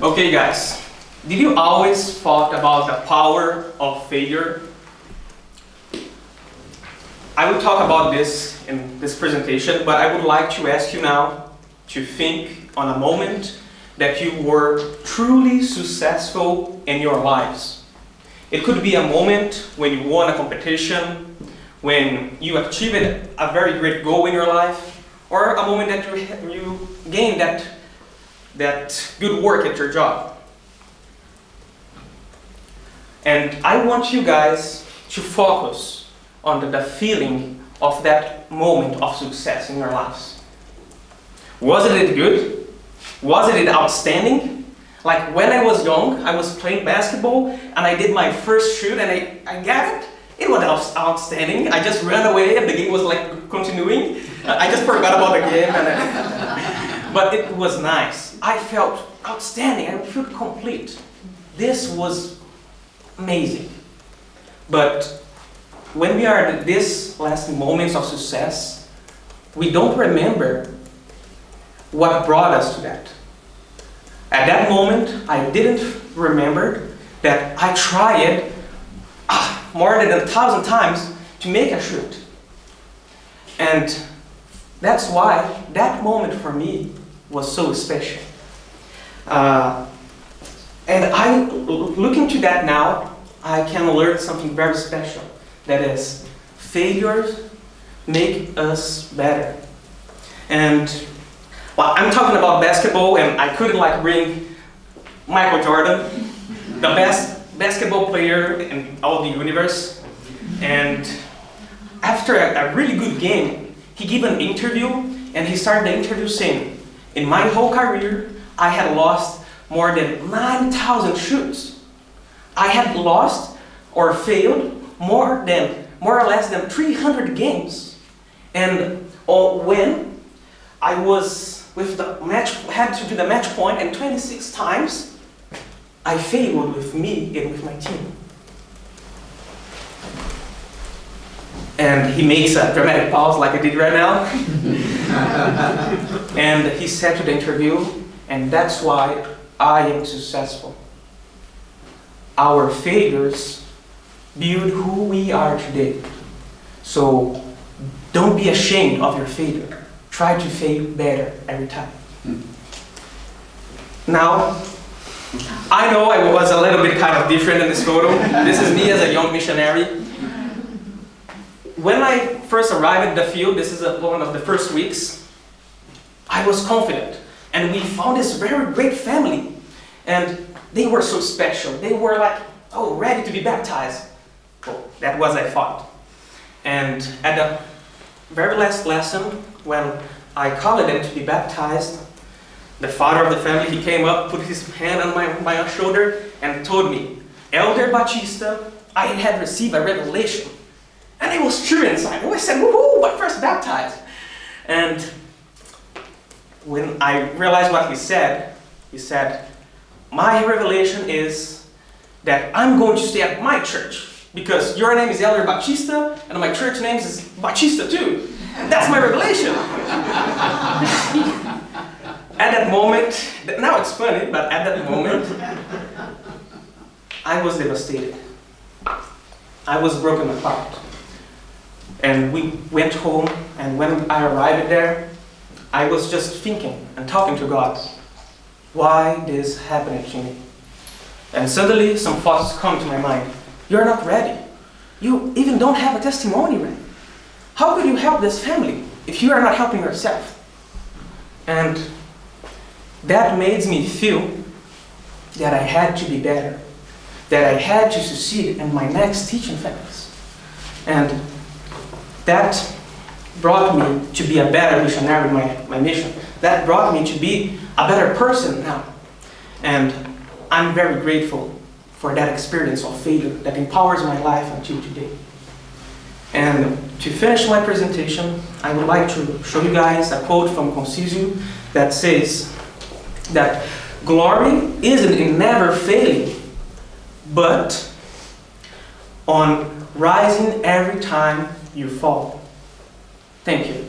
Okay guys, did you always thought about the power of failure? I will talk about this in this presentation, but I would like to ask you now to think on a moment that you were truly successful in your lives. It could be a moment when you won a competition, when you achieved a very great goal in your life, or a moment that you gained that good work at your job. And I want you guys to focus on the feeling of that moment of success in your lives. Wasn't it good? Wasn't it outstanding? Like when I was young, I was playing basketball and I did my first shoot and I got it. It was outstanding. I just ran away and the game was like continuing. I just forgot about the game. But it was nice. I felt outstanding. I felt complete. This was amazing. But when we are at these last moments of success, we don't remember what brought us to that. At that moment, I didn't remember that I tried more than 1,000 times to make a shoot. And that's why that moment for me was so special. And looking to that now, I can learn something very special. That is, failures make us better. And well, I'm talking about basketball, and I couldn't bring Michael Jordan, the best basketball player in all the universe. And after a really good game, he gave an interview, and he started the interview saying, "In my whole career, I had lost more than 9,000 shoots. I had lost or failed more or less than 300 games. And when I was with the match, had to do the match point, and 26 times, I failed with me and with my team." And he makes a dramatic pause like I did right now. And he said to the interview, "And that's why I am successful. Our failures build who we are today. So don't be ashamed of your failure. Try to fail better every time." Now, I know I was a little bit kind of different in this photo. This is me as a young missionary. When I first arrived at the field, this is one of the first weeks, I was confident. And we found this very great family. And they were so special. They were ready to be baptized. Well, that was I thought. And at the very last lesson, when I called them to be baptized, the father of the family, he came up, put his hand on my shoulder, and told me, "Elder Batista, I had received a revelation." And I was true inside. I said, "Woohoo, my first baptized." And when I realized what he said, "My revelation is that I'm going to stay at my church, because your name is Elder Batista, and my church name is Batista too. That's my revelation." At that moment, now it's funny, but at that moment, I was devastated. I was broken apart. And we went home, and when I arrived there, I was just thinking and talking to God, why this happened to me? And suddenly some thoughts come to my mind. You're not ready. You even don't have a testimony ready. How could you help this family if you are not helping yourself? And that made me feel that I had to be better, that I had to succeed in my next teaching phase. And that brought me to be a better missionary in my mission. That brought me to be a better person now. And I'm very grateful for that experience of failure that empowers my life until today. And to finish my presentation, I would like to show you guys a quote from Concisio that says that glory isn't in never failing, but on rising every time you fall. Thank you.